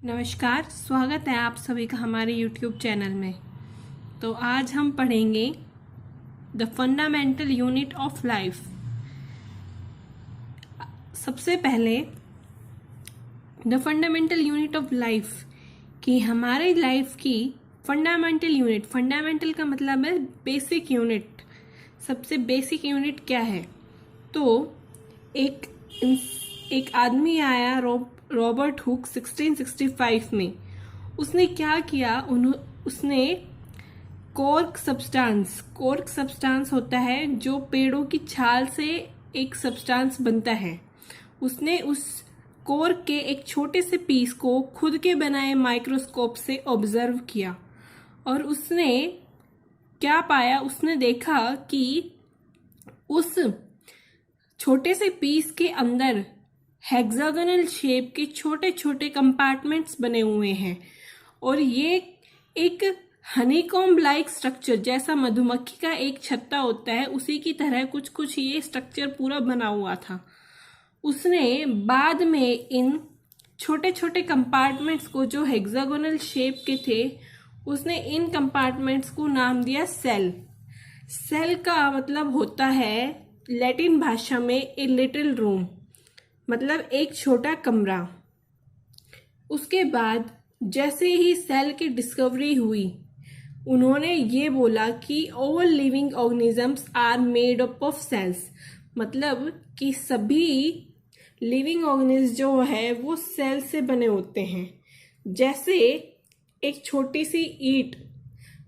नमस्कार, स्वागत है आप सभी का हमारे YouTube चैनल में। तो आज हम पढ़ेंगे the fundamental unit of life. सबसे पहले the fundamental unit of life कि हमारे लाइफ की फंडामेंटल यूनिट, फंडामेंटल का मतलब है बेसिक यूनिट। सबसे बेसिक यूनिट क्या है? तो एक आदमी आया रॉबर्ट हुक 1665 में। उसने क्या किया? उसने कॉर्क सब्सटेंस होता है जो पेड़ों की छाल से एक सब्सटेंस बनता है। उसने उस कॉर्क के एक छोटे से पीस को खुद के बनाए माइक्रोस्कोप से ऑब्जर्व किया और उसने क्या पाया? उसने देखा कि उस छोटे से पीस के अंदर हेक्सागोनल शेप के छोटे छोटे कंपार्टमेंट्स बने हुए हैं और ये एक हनीकॉम्ब लाइक स्ट्रक्चर, जैसा मधुमक्खी का एक छत्ता होता है उसी की तरह कुछ ये स्ट्रक्चर पूरा बना हुआ था। उसने बाद में इन छोटे छोटे कंपार्टमेंट्स को, जो हेक्सागोनल शेप के थे, उसने इन कंपार्टमेंट्स को नाम दिया सेल। सेल का मतलब होता है लैटिन भाषा में ए लिटिल रूम, मतलब एक छोटा कमरा। उसके बाद जैसे ही सेल की डिस्कवरी हुई, उन्होंने ये बोला कि all living organisms are made up of cells, मतलब कि सभी लिविंग ऑर्गेनिज्म जो है वो सेल से बने होते हैं। जैसे एक छोटी सी ईंट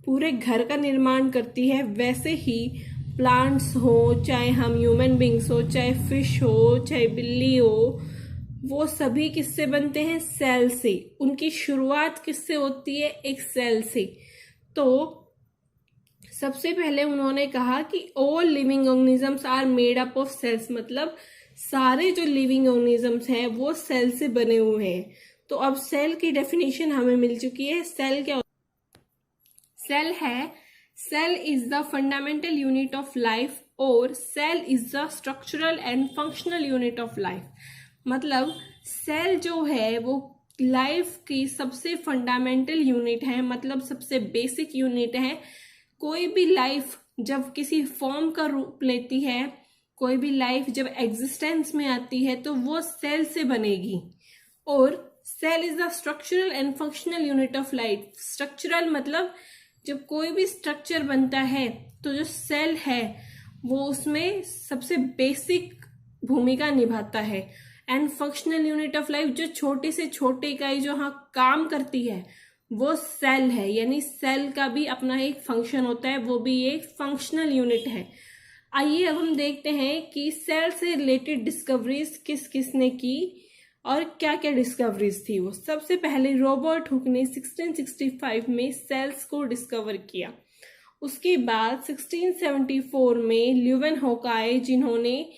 पूरे घर का निर्माण करती है, वैसे ही प्लांट्स हो, चाहे हम ह्यूमन बींग्स हो, चाहे फिश हो, चाहे बिल्ली हो, वो सभी किससे बनते हैं? सेल से। उनकी शुरुआत किससे होती है? एक सेल से। तो सबसे पहले उन्होंने कहा कि all living organisms are made up of cells, मतलब सारे जो लिविंग ऑर्गेनिजम्स हैं वो सेल से बने हुए हैं। तो अब सेल की डेफिनेशन हमें मिल चुकी है। सेल क्या? सेल है, cell is the fundamental unit of life और cell is the structural and functional unit of life. मतलब सेल जो है वो लाइफ की सबसे फंडामेंटल यूनिट है, मतलब सबसे बेसिक यूनिट है। कोई भी लाइफ जब किसी फॉर्म का रूप लेती है, कोई भी लाइफ जब एग्जिस्टेंस में आती है, तो वो सेल से बनेगी। और cell is the structural and functional unit of life. Structural मतलब जब कोई भी स्ट्रक्चर बनता है तो जो सेल है वो उसमें सबसे बेसिक भूमिका निभाता है। And functional unit of life, जो छोटे से छोटे इकाई जो हाँ काम करती है वो सेल है, यानी सेल का भी अपना एक फंक्शन होता है, वो भी एक फंक्शनल यूनिट है। आइए अब हम देखते हैं कि सेल से रिलेटेड डिस्कवरीज किस किसने की और क्या क्या डिस्कवरीज थी वो। सबसे पहले रॉबर्ट हुक ने 1665 में सेल्स को डिस्कवर किया। उसके बाद 1674 में ल्यूवेनहॉक आए, जिन्होंने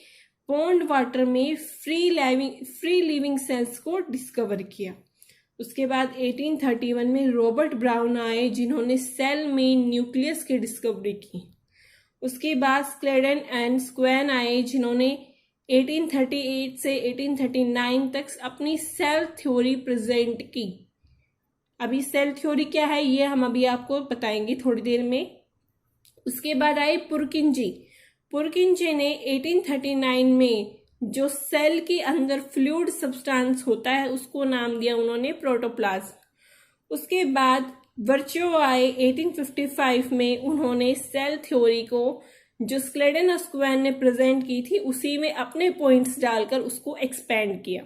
पॉन्ड वाटर में फ्री लिविंग सेल्स को डिस्कवर किया। उसके बाद 1831 में रॉबर्ट ब्राउन आए, जिन्होंने सेल में न्यूक्लियस की डिस्कवरी की। उसके बाद स्क्लेडन एंड स्क्वेन आए, जिन्होंने 1838 से 1839 तक अपनी सेल थ्योरी प्रेजेंट की। अभी सेल थ्योरी क्या है ये हम अभी आपको बताएंगे थोड़ी देर में। उसके बाद आए पुरकिंजे ने 1839 में जो सेल के अंदर फ्लूइड सब्सटेंस होता है उसको नाम दिया उन्होंने प्रोटोप्लाज्म। उसके बाद वर्च्यो आए 1855 में, उन्होंने सेल थ्योरी को जो स्क्लेडन और स्क्वेन ने प्रेजेंट की थी उसी में अपने पॉइंट्स डालकर उसको एक्सपेंड किया।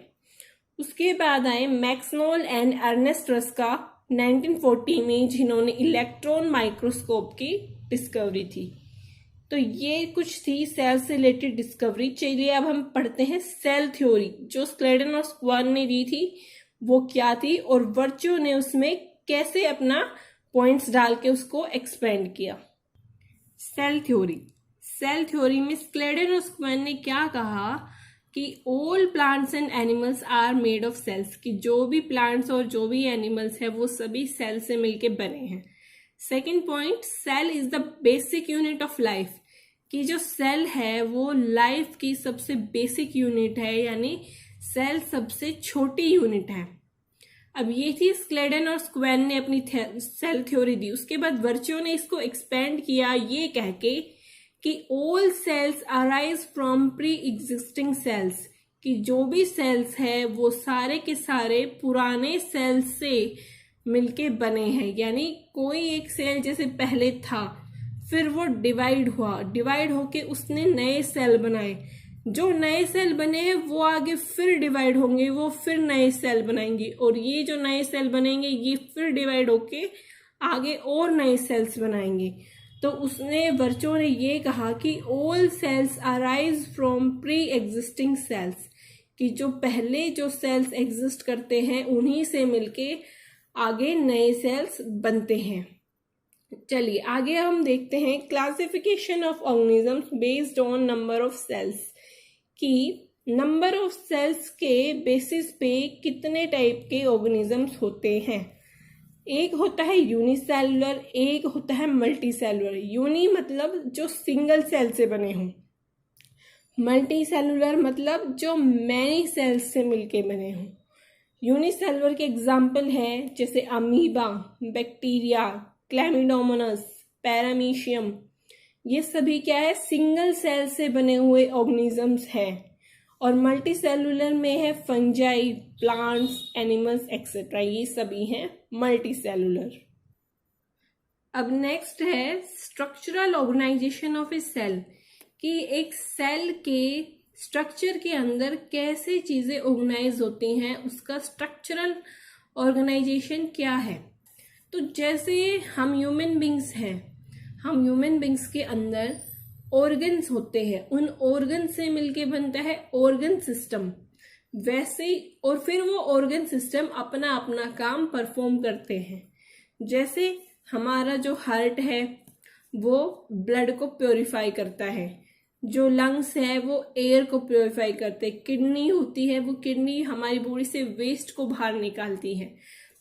उसके बाद आए मैक्सवेल एंड अर्नेस्ट रस्का 1940 में, जिन्होंने इलेक्ट्रॉन माइक्रोस्कोप की डिस्कवरी थी। तो ये कुछ थी सेल से रिलेटेड डिस्कवरी। चलिए अब हम पढ़ते हैं सेल थ्योरी। जो स्क्लेडन और स्क्वेन ने दी थी वो क्या थी और वर्च्यो ने उसमें कैसे अपना पॉइंट्स डाल के उसको एक्सपेंड किया। सेल थ्योरी में स्क्लेडन और स्क्वेन ने क्या कहा कि all plants and animals are made of cells, कि जो भी प्लांट्स और जो भी एनिमल्स है वो सभी सेल से मिलके बने हैं। Second point, cell is the basic unit of life, कि जो सेल है वो लाइफ की सबसे बेसिक यूनिट है, यानी सेल सबसे छोटी यूनिट है। अब ये थी स्क्लेडन और स्क्वेन ने अपनी सेल थ्योरी दी। उसके बाद वर्च्यू ने इसको एक्सपेंड किया ये कह के कि all cells arise from pre existing cells, कि जो भी सेल्स है वो सारे के सारे पुराने सेल्स से मिलके बने हैं। यानी कोई एक सेल जैसे पहले था, फिर वो डिवाइड हुआ, डिवाइड होके उसने नए सेल बनाए, जो नए सेल बने हैं वो आगे फिर डिवाइड होंगे, वो फिर नए सेल बनाएंगे, और ये जो नए सेल बनेंगे ये फिर डिवाइड होके आगे और नए सेल्स बनाएंगे। तो उसने वर्च्यू ने ये कहा कि all cells arise from pre existing cells, कि जो पहले जो सेल्स एग्जिस्ट करते हैं उन्हीं से मिलके आगे नए सेल्स बनते हैं। चलिए आगे हम देखते हैं classification of organisms based on number of cells, कि नंबर ऑफ सेल्स के बेसिस पे कितने टाइप के ऑर्गेनिजम्स होते हैं। एक होता है यूनिसेलुलर, एक होता है मल्टी सेलुलर। यूनि मतलब जो सिंगल सेल से बने हों, मल्टी सेलुलर मतलब जो मैनी सेल्स से मिलके बने हों। यूनिसेलुलर के एग्जाम्पल है जैसे अमीबा, बैक्टीरिया, क्लैमिडोमोनास, पैरामीशियम, ये सभी क्या है, सिंगल सेल से बने हुए ऑर्गेनिजम्स हैं। और मल्टी सेलुलर में है फंजाई, प्लांट्स, एनिमल्स एक्सेट्रा, ये सभी हैं मल्टी सेलुलर। अब नेक्स्ट है structural organisation of a cell, कि एक सेल के स्ट्रक्चर के अंदर कैसे चीजें ऑर्गेनाइज होती हैं, उसका स्ट्रक्चरल ऑर्गेनाइजेशन क्या है। तो जैसे हम ह्यूमन बींग्स हैं, हम ह्यूमन बींग्स के अंदर ऑर्गन्स होते हैं, उन ऑर्गन से मिलके बनता है ऑर्गन सिस्टम। वैसे ही और फिर वो ऑर्गन सिस्टम अपना अपना काम परफॉर्म करते हैं। जैसे हमारा जो हार्ट है वो ब्लड को प्योरीफाई करता है, जो लंग्स है वो एयर को प्योरीफाई करते हैं, किडनी होती है वो किडनी हमारी बॉडी से वेस्ट को बाहर निकालती है।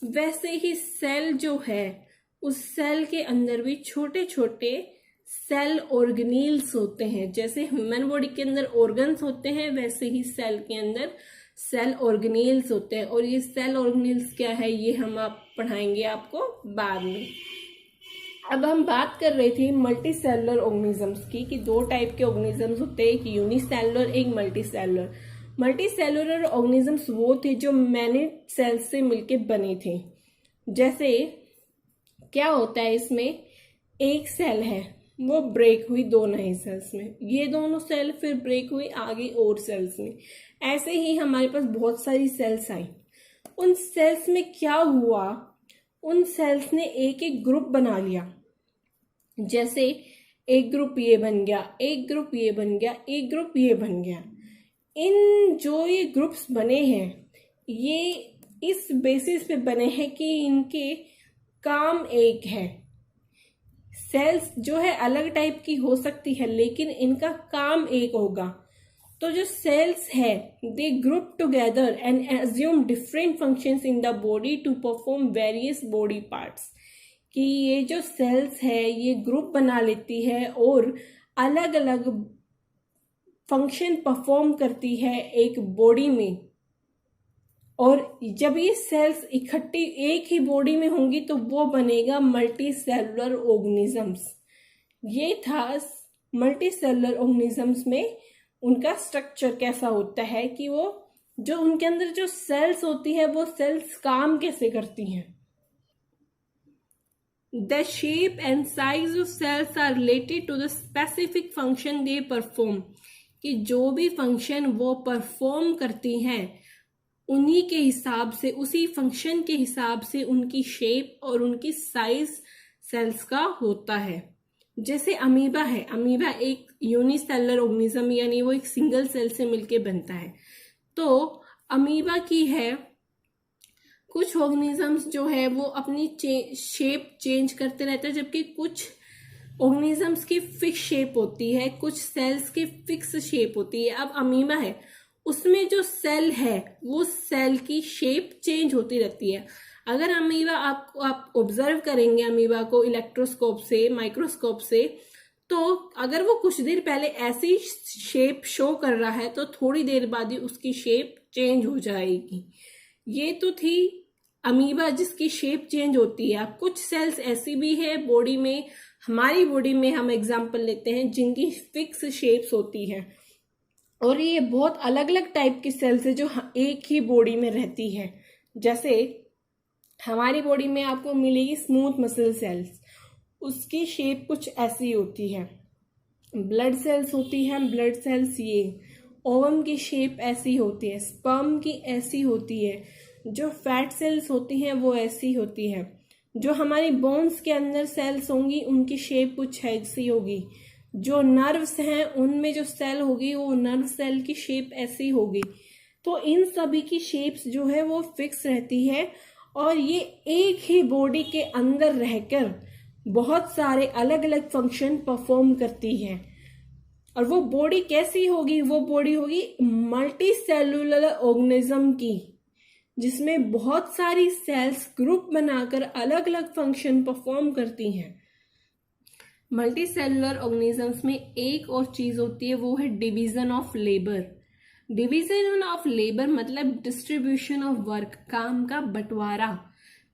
वैसे ही सेल जो है, उस सेल के अंदर भी छोटे छोटे सेल ऑर्गेनील्स होते हैं। जैसे ह्यूमन बॉडी के अंदर ऑर्गन्स होते हैं, वैसे ही सेल के अंदर सेल ऑर्गेनील्स होते हैं। और ये सेल ऑर्गेनील्स क्या है ये हम आप पढ़ाएंगे आपको बाद में। अब हम बात कर रहे थे मल्टी सेलुलर ऑर्गेनिजम्स की, कि दो टाइप के ऑर्गेनिजम्स होते हैं, एक यूनिसेलुलर एक multi cellular. Multi cellular organisms वो थे जो मैनी सेल्स से मिलके बने थे। जैसे क्या होता है, इसमें एक सेल है वो ब्रेक हुई दो नए सेल्स में, ये दोनों सेल फिर ब्रेक हुई आगे और सेल्स में। ऐसे ही हमारे पास बहुत सारी सेल्स आई। उन सेल्स में क्या हुआ, उन सेल्स ने एक एक ग्रुप बना लिया। जैसे एक ग्रुप ये बन गया, एक ग्रुप ये बन गया, एक ग्रुप ये बन गया। इन जो ये ग्रुप्स बने हैं ये इस बेसिस पे बने हैं कि इनके काम एक है। सेल्स जो है अलग टाइप की हो सकती है लेकिन इनका काम एक होगा। तो जो सेल्स है they group together and assume different functions in the body to perform various body parts, कि ये जो सेल्स है ये ग्रुप बना लेती है और अलग अलग फंक्शन परफॉर्म करती है एक बॉडी में। और जब ये सेल्स इकट्ठी एक ही बॉडी में होंगी तो वो बनेगा मल्टी सेलुलर ऑर्गेनिजम्स। ये था मल्टी सेलुलर ऑर्गेनिजम्स में उनका स्ट्रक्चर कैसा होता है, कि वो जो उनके अंदर जो सेल्स होती है वो सेल्स काम कैसे करती हैं। The shape and size of cells are related to the specific function they perform, कि जो भी फंक्शन वो परफॉर्म करती हैं उन्हीं के हिसाब से, उसी फंक्शन के हिसाब से उनकी शेप और उनकी साइज सेल्स का होता है। जैसे अमीबा है, अमीबा एक यूनिसेलुलर ऑर्गेनिज्म यानी वो एक सिंगल सेल से मिलके बनता है। तो अमीबा की है कुछ ऑर्गेनिजम्स जो है वो अपनी शेप चेंज करते रहते हैं, जबकि कुछ ऑर्गेनिजम्स की फिक्स शेप होती है, कुछ सेल्स की फिक्स शेप होती है। अब अमीबा है उसमें जो सेल है वो सेल की शेप चेंज होती रहती है। अगर अमीबा आप ऑब्जर्व करेंगे अमीबा को इलेक्ट्रोस्कोप से, माइक्रोस्कोप से, तो अगर वो कुछ देर पहले ऐसी शेप शो कर रहा है तो थोड़ी देर बाद ही उसकी शेप चेंज हो जाएगी। ये तो थी अमीबा जिसकी शेप चेंज होती है। कुछ सेल्स ऐसी भी है बॉडी में, हमारी बॉडी में हम एग्जांपल लेते हैं जिनकी फिक्स शेप्स होती है, और ये बहुत अलग अलग टाइप की सेल्स है जो एक ही बॉडी में रहती है। जैसे हमारी बॉडी में आपको मिलेगी स्मूथ मसल सेल्स, उसकी शेप कुछ ऐसी होती है। ब्लड सेल्स होती है, ब्लड सेल्स ये ओवम की शेप ऐसी होती है, स्पर्म की ऐसी होती है, जो फैट सेल्स होती हैं वो ऐसी होती है, जो हमारी बोन्स के अंदर सेल्स होंगी उनकी शेप कुछ ऐसी होगी, जो नर्व्स हैं उनमें जो सेल होगी वो नर्व सेल की शेप ऐसी होगी। तो इन सभी की शेप्स जो है वो फिक्स रहती है, और ये एक ही बॉडी के अंदर रहकर बहुत सारे अलग अलग फंक्शन परफॉर्म करती है। और वो बॉडी कैसी होगी? वो बॉडी होगी मल्टी सेलुलर ऑर्गेनिज्म की, जिसमें बहुत सारी सेल्स ग्रुप बनाकर अलग अलग फंक्शन परफॉर्म करती हैं। मल्टी सेलुलर ऑर्गेनिजम्स में एक और चीज होती है, वो है division of labour. Division of labour मतलब डिस्ट्रीब्यूशन ऑफ वर्क, काम का बंटवारा।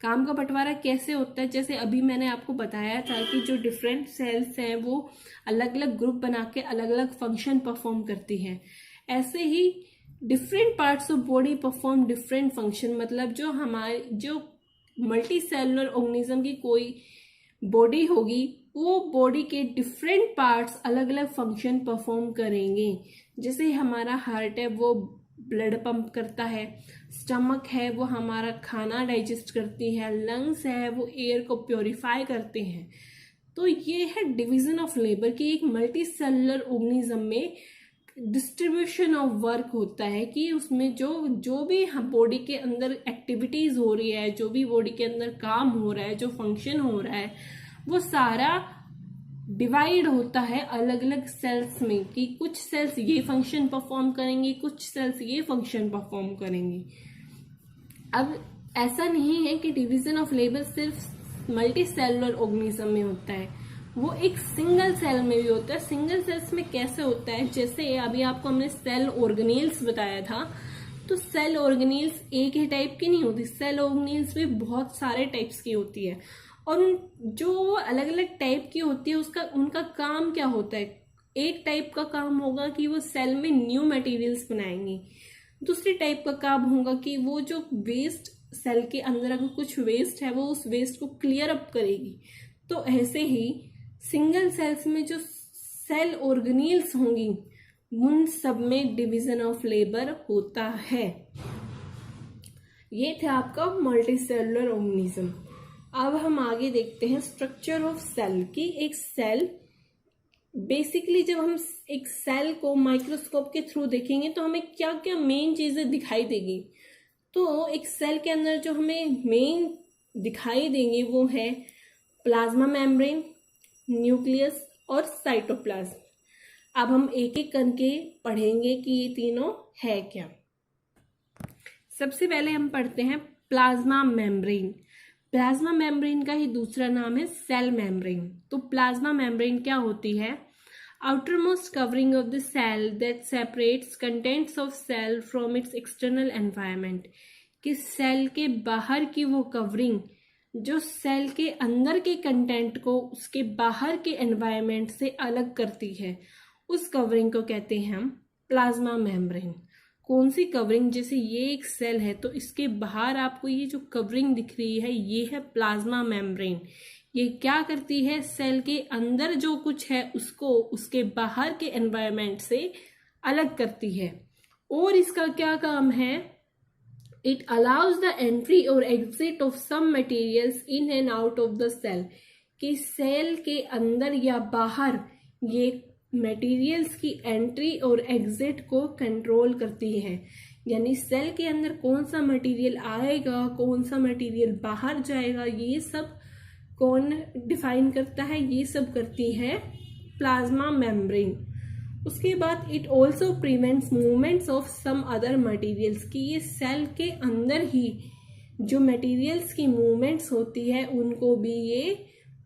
काम का बंटवारा कैसे होता है? जैसे अभी मैंने आपको बताया था कि जो डिफरेंट सेल्स हैं वो अलग अलग ग्रुप बना के अलग अलग फंक्शन परफॉर्म करती हैं, ऐसे ही different parts of body perform different function. मतलब जो मल्टी सेलुलर ऑर्गेनिज्म की कोई बॉडी होगी, वो बॉडी के डिफरेंट पार्ट्स अलग अलग फंक्शन परफॉर्म करेंगे। जैसे हमारा हार्ट है वो ब्लड पंप करता है, स्टमक है वो हमारा खाना डाइजेस्ट करती है, लंग्स है वो एयर को प्योरीफाई करते हैं। तो ये है डिवीजन ऑफ लेबर की एक मल्टी सेलुलर ऑर्गेनिज्म में डिस्ट्रीब्यूशन ऑफ वर्क होता है कि उसमें जो भी बॉडी के अंदर एक्टिविटीज हो रही है, जो भी बॉडी के अंदर काम हो रहा है, जो फंक्शन हो रहा है, वो सारा डिवाइड होता है अलग अलग सेल्स में कि कुछ सेल्स ये फंक्शन परफॉर्म करेंगी, कुछ सेल्स ये फंक्शन परफॉर्म करेंगी। अब ऐसा नहीं है कि डिवीजन ऑफ लेबर सिर्फ मल्टी सेलुलर ऑर्गेनिज्म में होता है, वो एक सिंगल सेल में भी होता है। सिंगल सेल्स में कैसे होता है? जैसे अभी आपको हमने सेल ऑर्गेनेल्स बताया था, तो सेल ऑर्गेनेल्स एक ही टाइप की नहीं होती, सेल ऑर्गेनेल्स भी बहुत सारे टाइप्स की होती है, और जो अलग अलग टाइप की होती है उनका काम क्या होता है? एक टाइप का काम होगा कि वो सेल में न्यू मटेरियल्स बनाएंगी, दूसरी टाइप का काम होगा कि वो जो वेस्ट सेल के अंदर अगर कुछ वेस्ट है वो उस वेस्ट को क्लियर अप करेगी। तो ऐसे ही सिंगल सेल्स में जो सेल ऑर्गेनेल्स होंगी उन सब में डिवीजन ऑफ लेबर होता है। ये था आपका मल्टी सेलुलर ऑर्गेनिज्म। अब हम आगे देखते हैं स्ट्रक्चर ऑफ सेल की। एक सेल बेसिकली जब हम एक सेल को माइक्रोस्कोप के थ्रू देखेंगे तो हमें क्या क्या मेन चीजें दिखाई देगी। तो एक सेल के अंदर जो हमें मेन दिखाई देंगे वो है प्लाज्मा मेम्ब्रेन, न्यूक्लियस और साइटोप्लाज्म। अब हम एक एक करके पढ़ेंगे कि ये तीनों है क्या। सबसे पहले हम पढ़ते हैं प्लाज्मा मेम्ब्रेन। प्लाज्मा मेम्ब्रेन का ही दूसरा नाम है सेल मेम्ब्रेन। तो प्लाज्मा मेम्ब्रेन क्या होती है? outermost covering of the cell that separates contents of cell from its external environment। कि सेल के बाहर की वो कवरिंग जो सेल के अंदर के कंटेंट को उसके बाहर के एनवायरनमेंट से अलग करती है, उस कवरिंग को कहते हैं हम प्लाज्मा मेम्ब्रेन। कौन सी कवरिंग? जैसे ये एक सेल है तो इसके बाहर आपको ये जो कवरिंग दिख रही है ये है प्लाज्मा मेम्ब्रेन। ये क्या करती है? सेल के अंदर जो कुछ है उसको उसके बाहर के एनवायरनमेंट से अलग करती है। और इसका क्या काम है? इट अलाउज द एंट्री और exit of some materials in and out of the cell. कि सेल के अंदर या बाहर ये मटेरियल्स की एंट्री और एग्जिट को कंट्रोल करती है। यानी सेल के अंदर कौन सा मटेरियल आएगा, कौन सा मटेरियल बाहर जाएगा, ये सब कौन डिफाइन करता है? ये सब करती है प्लाज्मा मेम्ब्रेन। उसके बाद it also prevents movements of some other materials. कि ये सेल के अंदर ही जो मटेरियल्स की मूवमेंट्स होती है उनको भी ये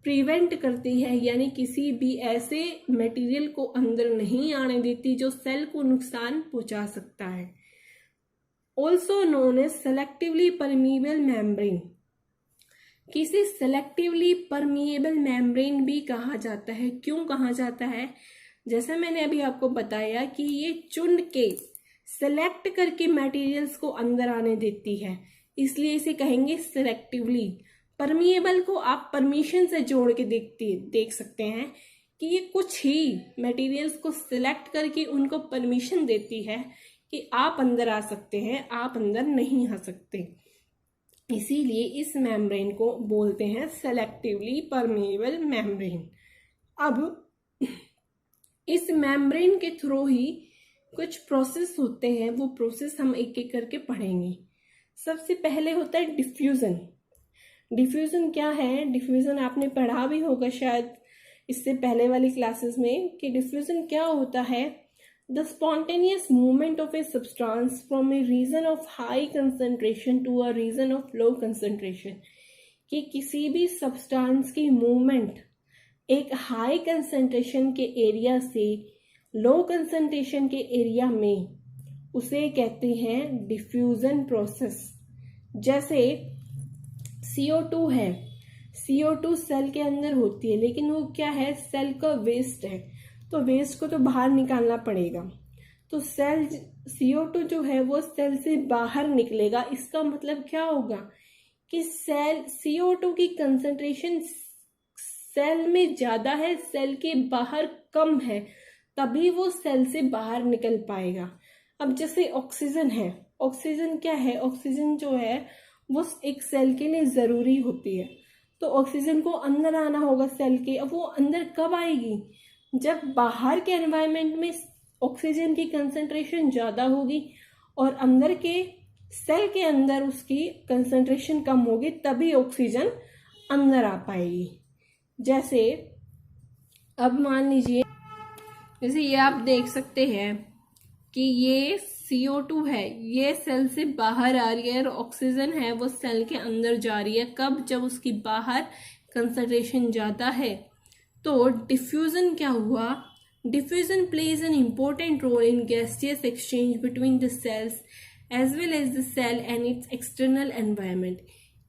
प्रिवेंट करती है, यानी किसी भी ऐसे मटेरियल को अंदर नहीं आने देती जो सेल को नुकसान पहुंचा सकता है। Also known as selectively permeable membrane. किसी सेलेक्टिवली परमिएबल मेम्ब्रेन भी कहा जाता है। क्यों कहा जाता है? जैसा मैंने अभी आपको बताया कि ये चुन के सेलेक्ट करके मटेरियल्स को अंदर आने देती है, इसलिए इसे कहेंगे सेलेक्टिवली। परमिएबल को आप परमिशन से जोड़ के देख सकते हैं कि ये कुछ ही मटेरियल्स को सिलेक्ट करके उनको परमिशन देती है कि आप अंदर आ सकते हैं, आप अंदर नहीं आ सकते। इसीलिए इस मेम्ब्रेन को बोलते हैं सेलेक्टिवली परमिएबल मेम्ब्रेन। अब इस मेम्ब्रेन के थ्रू ही कुछ प्रोसेस होते हैं, वो प्रोसेस हम एक एक करके पढ़ेंगे। सबसे पहले होता है डिफ्यूजन। डिफ्यूजन क्या है? डिफ्यूजन आपने पढ़ा भी होगा शायद इससे पहले वाली क्लासेस में कि डिफ्यूजन क्या होता है। The spontaneous movement of a substance from a region of high concentration to a region of low concentration. कि किसी भी सब्सटेंस की मूवमेंट एक हाई कंसंट्रेशन के एरिया से लो कंसंट्रेशन के एरिया में, उसे कहते हैं डिफ्यूजन प्रोसेस। जैसे CO2 है, CO2 सेल के अंदर होती है, लेकिन वो क्या है? सेल का वेस्ट है, तो वेस्ट को तो बाहर निकालना पड़ेगा। तो सेल CO2 जो है वो सेल से बाहर निकलेगा। इसका मतलब क्या होगा कि सेल CO2 की कंसंट्रेशन सेल में ज्यादा है, सेल के बाहर कम है, तभी वो सेल से बाहर निकल पाएगा। अब जैसे ऑक्सीजन है, ऑक्सीजन क्या है? ऑक्सीजन जो है वो एक सेल के लिए जरूरी होती है, तो ऑक्सीजन को अंदर आना होगा सेल के। अब वो अंदर कब आएगी? जब बाहर के एनवायरनमेंट में ऑक्सीजन की कंसंट्रेशन ज्यादा होगी और अंदर के सेल के अंदर उसकी कंसंट्रेशन कम होगी, तभी ऑक्सीजन अंदर आ पाएगी। जैसे अब मान लीजिए, जैसे ये आप देख सकते हैं कि ये CO2 है, ये सेल से बाहर आ रही है, और ऑक्सीजन है वो सेल के अंदर जा रही है। कब? जब उसकी बाहर कंसंट्रेशन ज्यादा है। तो डिफ्यूजन क्या हुआ? Diffusion plays an important role in gaseous exchange between the cells as well as the cell and its external environment.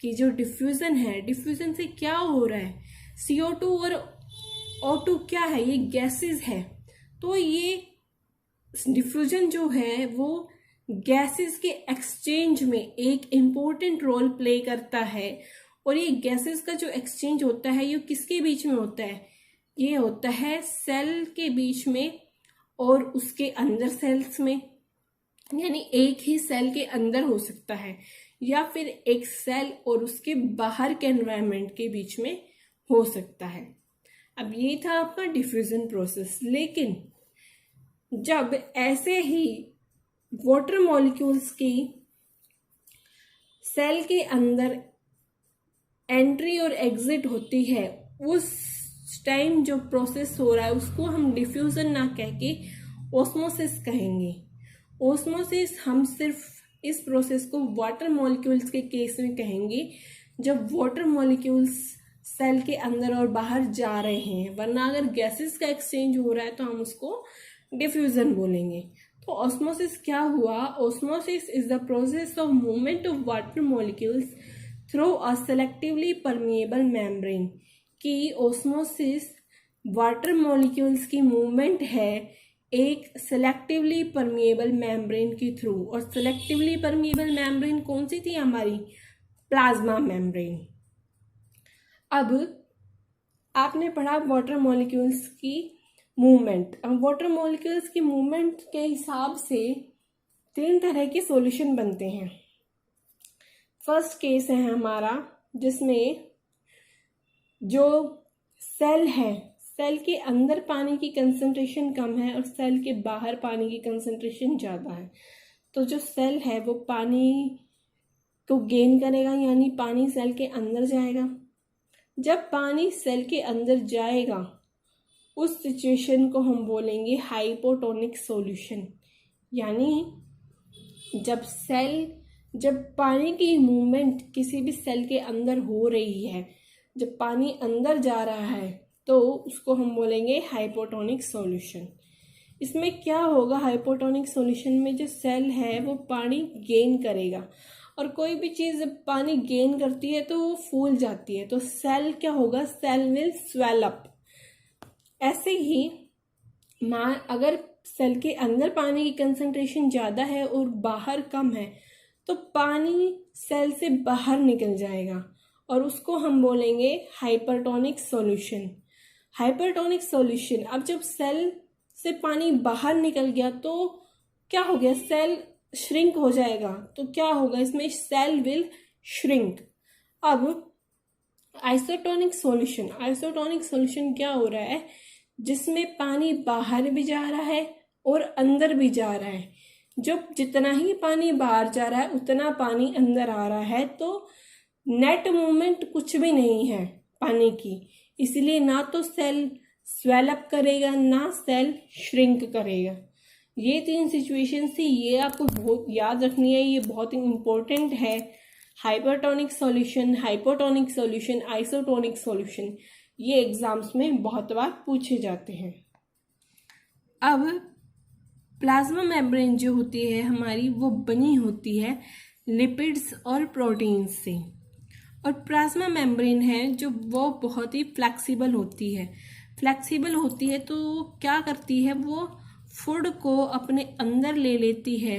कि जो डिफ्यूजन है, डिफ्यूजन से क्या हो रहा है? CO2 और O2 क्या है? ये गैसेस है। तो ये डिफ्यूजन जो है वो गैसेस के एक्सचेंज में एक इम्पोर्टेंट रोल प्ले करता है। और ये गैसेस का जो एक्सचेंज होता है, ये किसके बीच में होता है? ये होता है सेल के बीच में और उसके अंदर सेल्स में। यानी एक ही सेल के अंदर हो सकता है, या फिर एक सेल और उसके बाहर के एनवायरनमेंट के बीच में हो सकता है। अब ये था आपका डिफ्यूजन प्रोसेस। लेकिन जब ऐसे ही वाटर मॉलिक्यूल्स की सेल के अंदर एंट्री और एग्जिट होती है, उस टाइम जो प्रोसेस हो रहा है उसको हम डिफ्यूजन ना कह के ऑस्मोसिस कहेंगे। ऑस्मोसिस हम सिर्फ इस प्रोसेस को वाटर मॉलिक्यूल्स के केस में कहेंगे, जब वाटर मॉलिक्यूल्स सेल के अंदर और बाहर जा रहे हैं। वरना अगर गैसेस का एक्सचेंज हो रहा है तो हम उसको डिफ्यूजन बोलेंगे। तो ऑस्मोसिस क्या हुआ? Osmosis is the process of movement of water molecules through a selectively permeable membrane. कि ऑस्मोसिस वाटर मॉलिक्यूल्स की मूवमेंट है एक सेलेक्टिवली परमिएबल मेम्ब्रेन के थ्रू। और सेलेक्टिवली परमिएबल मेम्ब्रेन कौन सी थी? हमारी प्लाज्मा मेम्ब्रेन। अब आपने पढ़ा वाटर मॉलिक्यूल्स की मूवमेंट। अब वाटर मॉलिक्यूल्स की मूवमेंट के हिसाब से 3 तरह के सॉल्यूशन बनते हैं। फर्स्ट केस है हमारा जिसमें जो सेल है, सेल के अंदर पानी की कंसंट्रेशन कम है और सेल के बाहर पानी की कंसंट्रेशन ज़्यादा है। तो जो सेल है वो पानी को गेन करेगा, यानी पानी सेल के अंदर जाएगा। जब पानी सेल के अंदर जाएगा उस सिचुएशन को हम बोलेंगे हाइपोटोनिक सॉल्यूशन। यानी जब पानी की मूवमेंट किसी भी सेल के अंदर हो रही है, जब पानी अंदर जा रहा है, तो उसको हम बोलेंगे हाइपोटोनिक सॉल्यूशन। इसमें क्या होगा, हाइपोटोनिक सॉल्यूशन में जो सेल है वो पानी गेन करेगा, और कोई भी चीज़ जब पानी गेन करती है तो वो फूल जाती है, तो सेल क्या होगा, सेल विल स्वेल अप। ऐसे ही अगर सेल के अंदर पानी की कंसंट्रेशन ज़्यादा है और बाहर कम है तो पानी सेल से बाहर निकल जाएगा और उसको हम बोलेंगे हाइपरटोनिक सॉल्यूशन। हाइपरटोनिक सॉल्यूशन, अब जब सेल से पानी बाहर निकल गया तो क्या हो गया, सेल श्रिंक हो जाएगा, तो क्या होगा इसमें, सेल विल श्रिंक। अब आइसोटोनिक सॉल्यूशन, आइसोटोनिक सॉल्यूशन क्या हो रहा है, जिसमें पानी बाहर भी जा रहा है और अंदर भी जा रहा है। जब जितना ही पानी बाहर जा रहा है उतना पानी अंदर आ रहा है, तो नेट मूवमेंट कुछ भी नहीं है पानी की, इसलिए ना तो सेल स्वेल अप करेगा ना सेल श्रिंक करेगा। ये तीन सिचुएशन थी, ये आपको बहुत याद रखनी है, ये बहुत इम्पोर्टेंट है। Hypertonic solution, hypotonic solution, isotonic solution, ये एग्जाम्स में बहुत बार पूछे जाते हैं। अब प्लाज्मा मेम्ब्रेन जो होती है हमारी, वो बनी होती है लिपिड्स और प्रोटीन्स से, और प्लाज्मा मेम्ब्रेन है जो वो बहुत ही फ्लेक्सिबल होती है। फ्लेक्सिबल होती है तो क्या करती है, वो फूड को अपने अंदर ले लेती है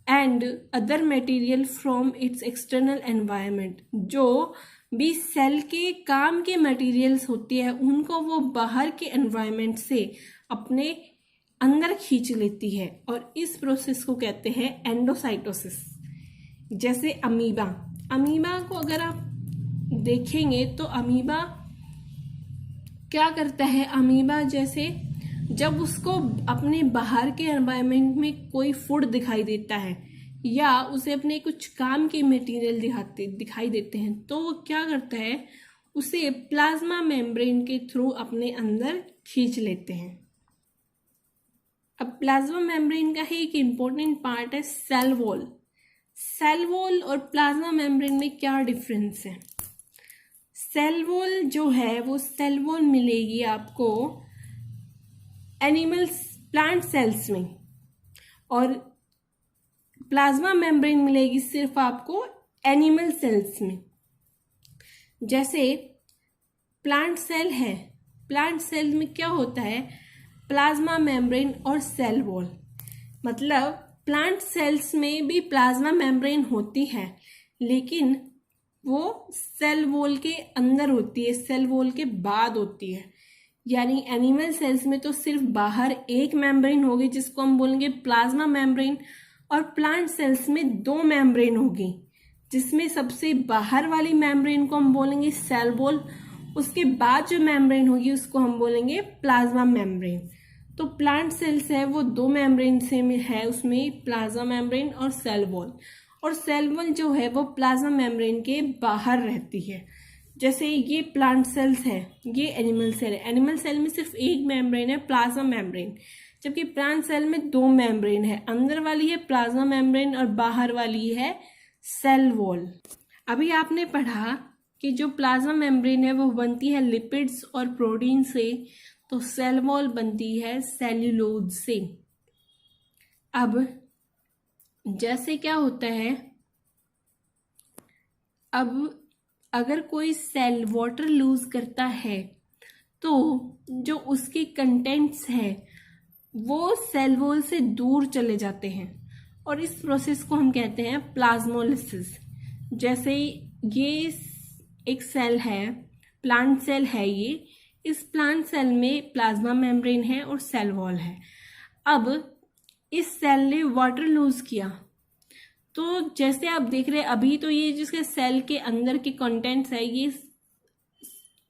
and other material from its external environment. जो भी सेल के काम के मटेरियल्स होती है उनको वो बाहर के एनवायरनमेंट से अपने अंदर खींच लेती है, और इस प्रोसेस को कहते हैं एंडोसाइटोसिस। जैसे अमीबा, अमीबा को अगर आप देखेंगे तो अमीबा क्या करता है, अमीबा जैसे जब उसको अपने बाहर के एनवायरनमेंट में कोई फूड दिखाई देता है या उसे अपने कुछ काम के मटेरियल दिखाई देते हैं, तो वो क्या करता है, उसे प्लाज्मा मेम्ब्रेन के थ्रू अपने अंदर खींच लेते हैं। अब प्लाज्मा मेम्ब्रेन का ही एक इम्पोर्टेंट पार्ट है सेल वॉल। सेल वॉल और प्लाज्मा मेम्ब्रेन में क्या डिफरेंस है, सेल वॉल जो है वो सेल वॉल मिलेगी आपको एनिमल्स, प्लांट सेल्स में, और प्लाज्मा मेम्ब्रेन मिलेगी सिर्फ आपको एनिमल सेल्स में। जैसे प्लांट सेल है, प्लांट सेल में क्या होता है, प्लाज्मा मेम्ब्रेन और सेल वॉल, मतलब प्लांट सेल्स में भी प्लाज्मा मेम्ब्रेन होती है लेकिन वो सेल वॉल के अंदर होती है, सेल वॉल के बाद होती है। यानी एनिमल सेल्स में तो सिर्फ बाहर एक मेम्ब्रेन होगी जिसको हम बोलेंगे प्लाज्मा मेम्ब्रेन, और प्लांट सेल्स में दो मेम्ब्रेन होगी, जिसमें सबसे बाहर वाली मेम्ब्रेन को हम बोलेंगे सेल वॉल, उसके बाद जो मेम्ब्रेन होगी उसको हम बोलेंगे प्लाज्मा मेम्ब्रेन। तो प्लांट सेल्स है वो दो मेम्ब्रेन से है, उसमें प्लाज्मा मेम्ब्रेन और सेल वॉल, और सेल वॉल जो है वो प्लाज्मा मेम्ब्रेन के बाहर रहती है। जैसे ये प्लांट सेल्स है, ये एनिमल सेल है, एनिमल सेल में सिर्फ एक मेम्ब्रेन है प्लाज्मा मेम्ब्रेन, जबकि प्लांट सेल में दो मेम्ब्रेन है, अंदर वाली है प्लाज्मा मेम्ब्रेन और बाहर वाली है सेल वॉल। अभी आपने पढ़ा कि जो प्लाज्मा मेम्ब्रेन है वो बनती है लिपिड्स और प्रोटीन से, तो सेल वॉल बनती है सेल्यूलोज से। अब जैसे क्या होता है, अब अगर कोई सेल वाटर लूज करता है तो जो उसके कंटेंट्स हैं वो सेल वॉल से दूर चले जाते हैं, और इस प्रोसेस को हम कहते हैं प्लाज्मोलिसिस। जैसे ये एक सेल है, प्लांट सेल है ये, इस प्लांट सेल में प्लाज्मा मेम्ब्रेन है और सेल वॉल है। अब इस सेल ने वाटर लूज किया, तो जैसे आप देख रहे हैं अभी तो ये जिसके सेल के अंदर के कंटेंट्स है ये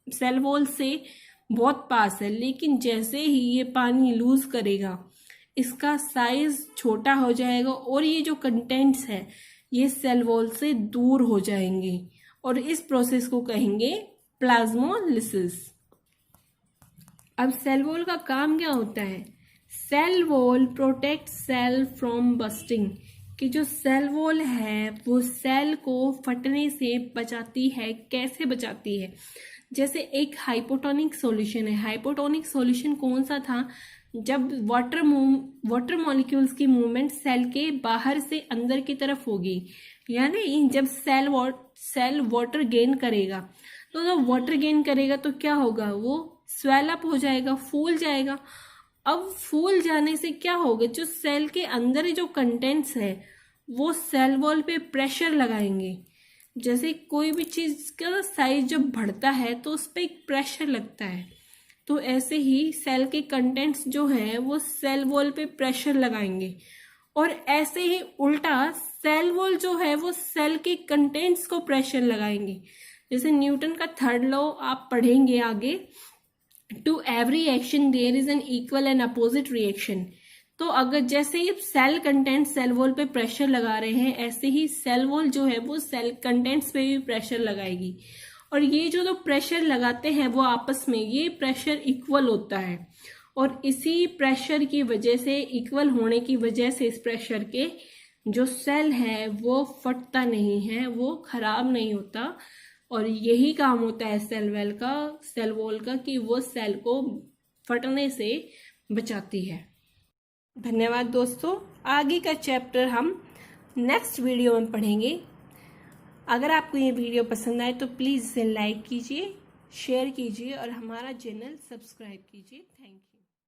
सेल वॉल से बहुत पास है, लेकिन जैसे ही ये पानी लूज करेगा इसका साइज छोटा हो जाएगा और ये जो कंटेंट्स है ये सेल वॉल से दूर हो जाएंगे, और इस प्रोसेस को कहेंगे प्लाज्मोलिसिस। अब सेल वॉल का काम क्या होता है, cell wall protect cell from bursting, कि जो सेल वॉल है वो सेल को फटने से बचाती है। कैसे बचाती है, जैसे एक हाइपोटोनिक सॉल्यूशन है, हाइपोटोनिक सॉल्यूशन कौन सा था, जब वाटर मॉलिक्यूल्स की मूवमेंट सेल के बाहर से अंदर की तरफ होगी, यानी जब सेल वाटर गेन करेगा, तो जब वाटर गेन करेगा तो क्या होगा, वो स्वेल अप हो जाएगा, फूल जाएगा। अब फूल जाने से क्या होगा, जो सेल के अंदर जो कंटेंट्स है वो सेल वॉल पे प्रेशर लगाएंगे। जैसे कोई भी चीज का साइज जब बढ़ता है तो उस पर एक प्रेशर लगता है, तो ऐसे ही सेल के कंटेंट्स जो है वो सेल वॉल पे प्रेशर लगाएंगे, और ऐसे ही उल्टा सेल वॉल जो है वो सेल के कंटेंट्स को प्रेशर लगाएंगे। जैसे न्यूटन का थर्ड लॉ आप पढ़ेंगे आगे, to every action there is an equal and opposite reaction. तो अगर जैसे ही सेल कंटेंट सेल वॉल पे प्रेशर लगा रहे हैं, ऐसे ही सेल वॉल जो है वो सेल कंटेंट्स पे भी प्रेशर लगाएगी, और ये जो प्रेशर लगाते हैं वो आपस में ये प्रेशर इक्वल होता है, और इसी प्रेशर की वजह से, इक्वल होने की वजह से, इस प्रेशर के जो सेल है वो फटता नहीं है, वो खराब नहीं होता। और यही काम होता है सेल वॉल का कि वो सेल को फटने से बचाती है। धन्यवाद दोस्तों। आगे का चैप्टर हम नेक्स्ट वीडियो में पढ़ेंगे। अगर आपको ये वीडियो पसंद आए तो प्लीज़ इसे लाइक कीजिए, शेयर कीजिए और हमारा चैनल सब्सक्राइब कीजिए। Thank you.